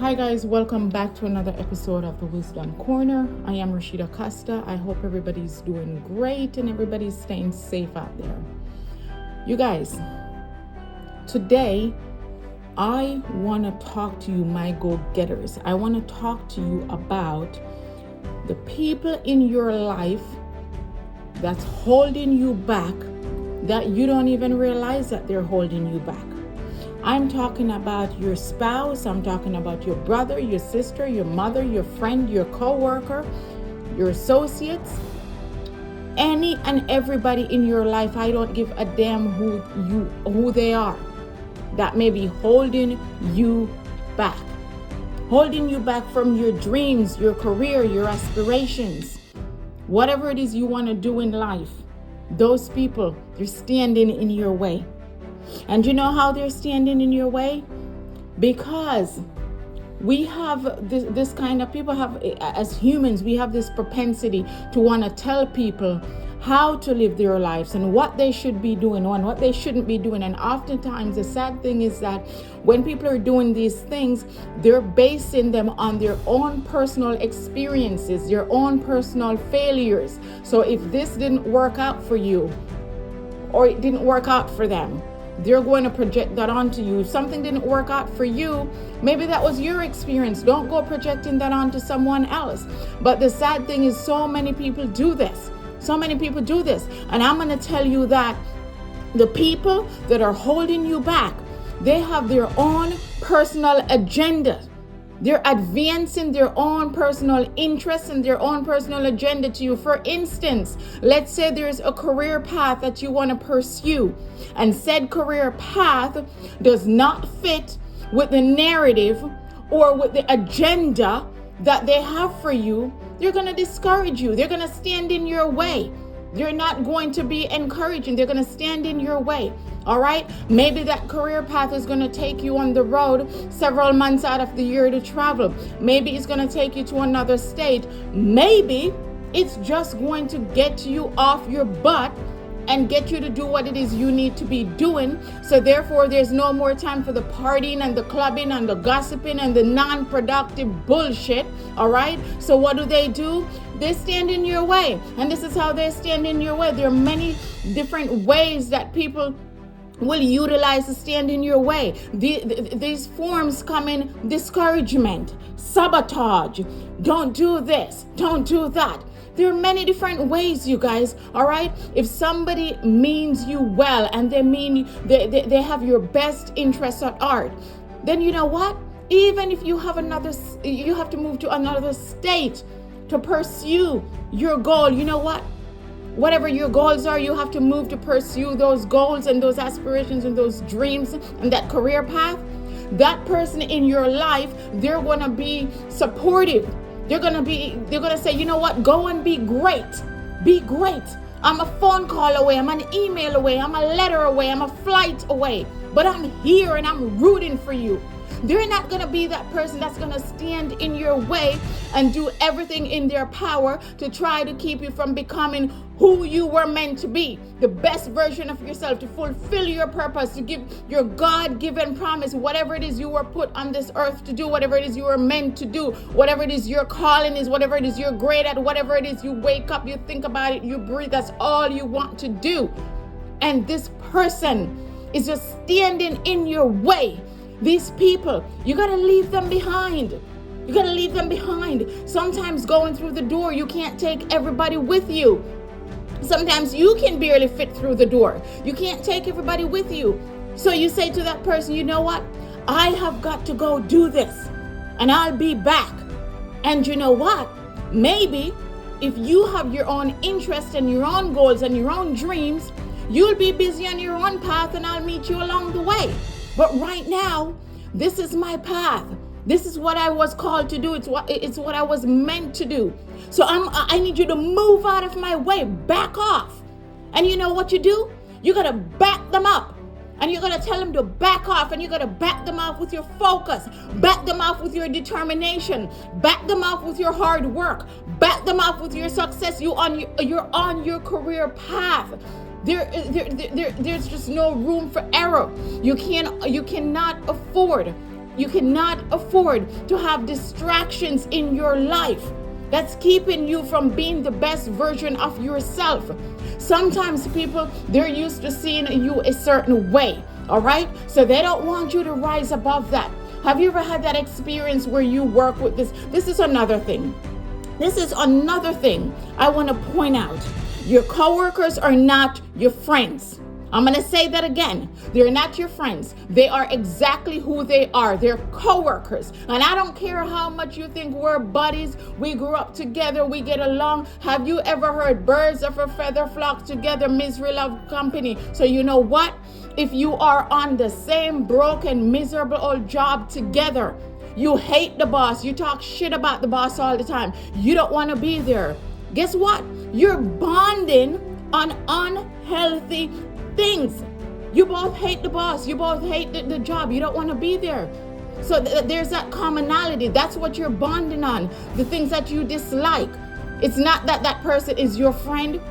Hi guys, welcome back to another episode of the Wisdom Corner. I am Rashida Costa. I hope everybody's doing great and everybody's staying safe out there. You guys, today I want to talk to you, my go-getters. I want to talk to you about the people in your life that's holding you back that you don't even realize that they're holding you back. I'm talking about your spouse, I'm talking about your brother, your sister, your mother, your friend, your co-worker, your associates, any and everybody in your life. I don't give a damn who they are, that may be holding you back from your dreams, your career, your aspirations, whatever it is you want to do in life. Those people, they're standing in your way. And you know how they're standing in your way? Because we have this kind of people as humans, we have this propensity to want to tell people how to live their lives and what they should be doing and what they shouldn't be doing. And oftentimes the sad thing is that when people are doing these things, they're basing them on their own personal experiences, their own personal failures. So if this didn't work out for you, or it didn't work out for them, they're going to project that onto you. If something didn't work out for you, maybe that was your experience. Don't go projecting that onto someone else. But the sad thing is so many people do this. And I'm going to tell you that the people that are holding you back, they have their own personal agenda. They're advancing their own personal interests and their own personal agenda to you. For instance, let's say there's a career path that you want to pursue, and said career path does not fit with the narrative or with the agenda that they have for you. They're going to discourage you. They're going to stand in your way. They're not going to be encouraging. They're going to stand in your way. All right. Maybe that career path is going to take you on the road several months out of the year to travel. Maybe it's going to take you to another state. Maybe it's just going to get you off your butt and get you to do what it is you need to be doing. So therefore, there's no more time for the partying and the clubbing and the gossiping and the non-productive bullshit. All right. So what do? They stand in your way. And this is how they stand in your way. There are many different ways that people will utilize to stand in your way. These forms come in discouragement, sabotage, don't do this, don't do that. There are many different ways, you guys, all right? If somebody means you well and they have your best interests at heart, then you know what? Even if you have to move to another state to pursue your goal, you know what? Whatever your goals are, you have to move to pursue those goals and those aspirations and those dreams and that career path. That person in your life, they're going to be supportive. They're going to say, you know what? Go and be great. Be great. I'm a phone call away. I'm an email away. I'm a letter away. I'm a flight away. But I'm here and I'm rooting for you. They're not going to be that person that's going to stand in your way and do everything in their power to try to keep you from becoming who you were meant to be, the best version of yourself, to fulfill your purpose, to give your God-given promise, whatever it is you were put on this earth to do, whatever it is you were meant to do, whatever it is your calling is, whatever it is you're great at, whatever it is you wake up, you think about it, you breathe, that's all you want to do. And this person is just standing in your way. These people, you got to leave them behind. Sometimes going through the door, you can't take everybody with you. Sometimes you can barely fit through the door. You can't take everybody with you. So you say to that person, you know what? I have got to go do this and I'll be back. And you know what? Maybe if you have your own interests and your own goals and your own dreams, you'll be busy on your own path and I'll meet you along the way. But right now, this is my path. This is what I was called to do. It's what I was meant to do. So I need you to move out of my way, back off. And you know what you do? You got to back them up. And you're going to tell them to back off, and you're going to back them off with your focus, back them off with your determination, back them off with your hard work, back them off with your success. You're on your career path. There's just no room for error. You cannot afford You cannot afford to have distractions in your life that's keeping you from being the best version of yourself. Sometimes people, they're used to seeing you a certain way, all right? So they don't want you to rise above that. Have you ever had that experience where you work with this? This is another thing. This is another thing I want to point out. Your coworkers are not your friends. I'm going to say that again. They're not your friends. They are exactly who they are. They're coworkers. And I don't care how much you think we're buddies. We grew up together. We get along. Have you ever heard birds of a feather flock together, misery love company? So you know what? If you are on the same broken, miserable old job together, you hate the boss. You talk shit about the boss all the time. You don't want to be there. Guess what? You're bonding on unhealthy things. You both hate the boss. You both hate the job. You don't want to be there. So there's that commonality. That's what you're bonding on. The things that you dislike. It's not that that person is your friend.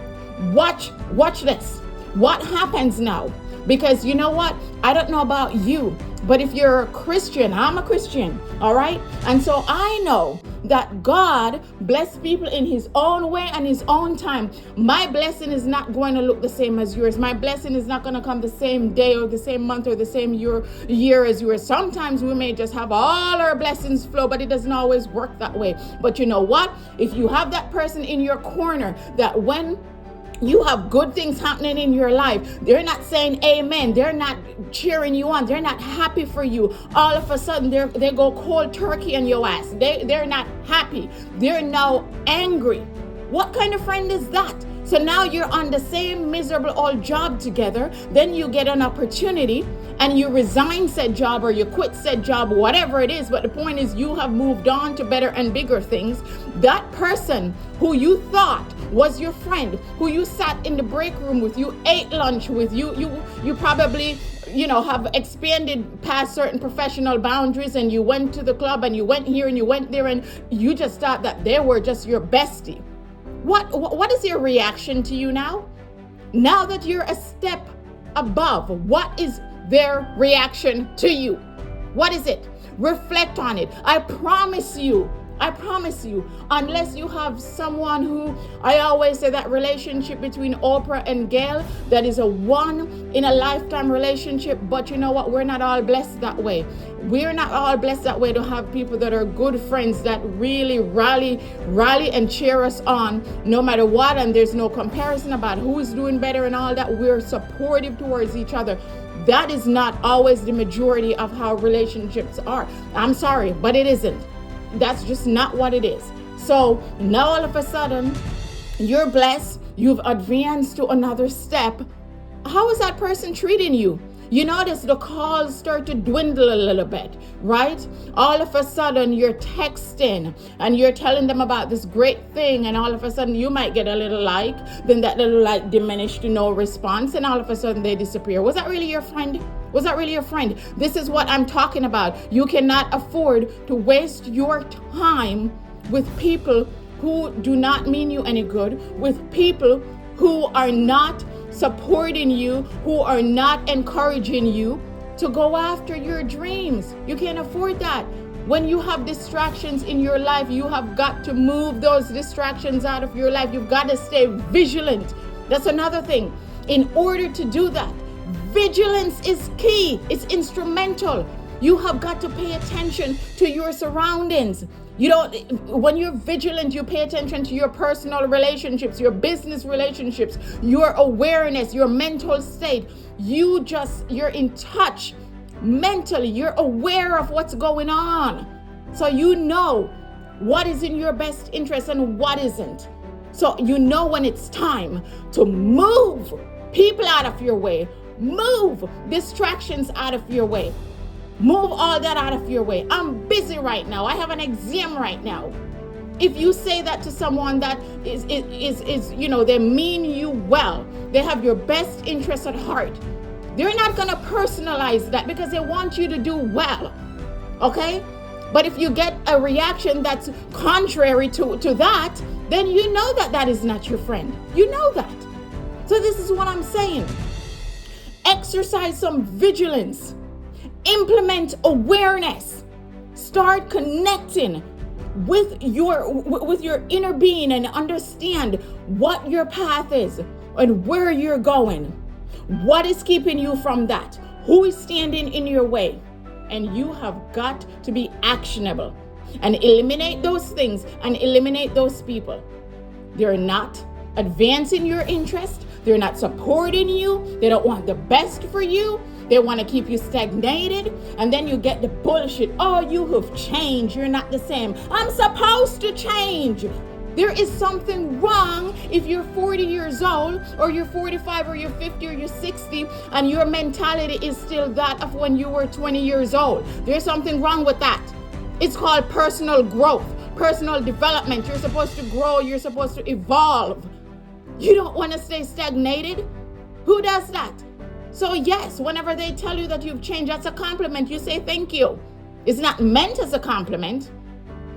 Watch this. What happens now? Because you know what? I don't know about you, but if you're a Christian, I'm a Christian, all right? And so I know that God bless people in his own way and his own time. My blessing is not going to look the same as yours. My blessing is not going to come the same day or the same month or the same year as yours. Sometimes we may just have all our blessings flow, but it doesn't always work that way. But you know what? If you have that person in your corner that when you have good things happening in your life, they're not saying amen. They're not cheering you on. They're not happy for you. All of a sudden, they go cold turkey on your ass. They're not happy. They're now angry. What kind of friend is that? So now you're on the same miserable old job together. Then you get an opportunity and you resign said job or you quit said job, whatever it is. But the point is you have moved on to better and bigger things. That person who you thought was your friend, who you sat in the break room with, you ate lunch with, you probably have expanded past certain professional boundaries, and you went to the club and you went here and you went there, and you just thought that they were just your bestie. What is your reaction to you now? Now that you're a step above, what is their reaction to you? What is it? Reflect on it. I promise you, unless you have someone who, I always say that relationship between Oprah and Gail, that is a one in a lifetime relationship. But you know what? We're not all blessed that way. We're not all blessed that way to have people that are good friends that really rally and cheer us on no matter what. And there's no comparison about who's doing better and all that. We're supportive towards each other. That is not always the majority of how relationships are. I'm sorry, but it isn't. That's just not what it is. So now all of a sudden, you're blessed. You've advanced to another step. How is that person treating you? You notice the calls start to dwindle a little bit, right? All of a sudden, you're texting and you're telling them about this great thing, and all of a sudden, you might get a little like, then that little like diminished to no response, and all of a sudden, they disappear. Was that really your friend? Was that really your friend? This is what I'm talking about. You cannot afford to waste your time with people who do not mean you any good, with people who are not supporting you, who are not encouraging you to go after your dreams. You can't afford that. When you have distractions in your life, you have got to move those distractions out of your life. You've got to stay vigilant. That's another thing. In order to do that, vigilance is key. It's instrumental. You have got to pay attention to your surroundings. When you're vigilant, you pay attention to your personal relationships, your business relationships, your awareness, your mental state. You're in touch mentally. You're aware of what's going on. So you know what is in your best interest and what isn't. So you know when it's time to move people out of your way, move distractions out of your way. Move all that out of your way. I'm busy right now. I have an exam right now. If you say that to someone that is they mean you well, they have your best interest at heart, they're not going to personalize that because they want you to do well. Okay? But if you get a reaction that's contrary to that, then you know that is not your friend. You know that. So this is what I'm saying. Exercise some vigilance. Implement awareness. Start connecting with your inner being and understand what your path is and where you're going. What is keeping you from that? Who is standing in your way? And you have got to be actionable and eliminate those things and eliminate those people. They're not advancing your interest. They're not supporting you. They don't want the best for you. They want to keep you stagnated. And then you get the bullshit. Oh, you have changed. You're not the same. I'm supposed to change. There is something wrong if you're 40 years old or you're 45 or you're 50 or you're 60 and your mentality is still that of when you were 20 years old. There's something wrong with that. It's called personal growth, personal development. You're supposed to grow. You're supposed to evolve. You don't want to stay stagnated. Who does that? So yes, whenever they tell you that you've changed, that's a compliment. You say thank you. It's not meant as a compliment.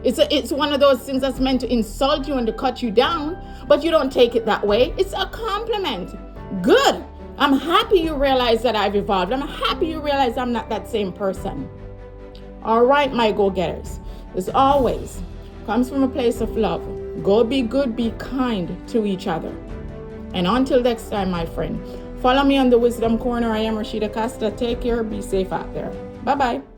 It's one of those things that's meant to insult you and to cut you down, but you don't take it that way. It's a compliment. Good. I'm happy you realize that I've evolved. I'm happy you realize I'm not that same person. All right, my go-getters. As always, comes from a place of love. Go be good, be kind to each other. And until next time, my friend, follow me on the Wisdom Corner. I am Rashida Costa. Take care. Be safe out there. Bye-bye.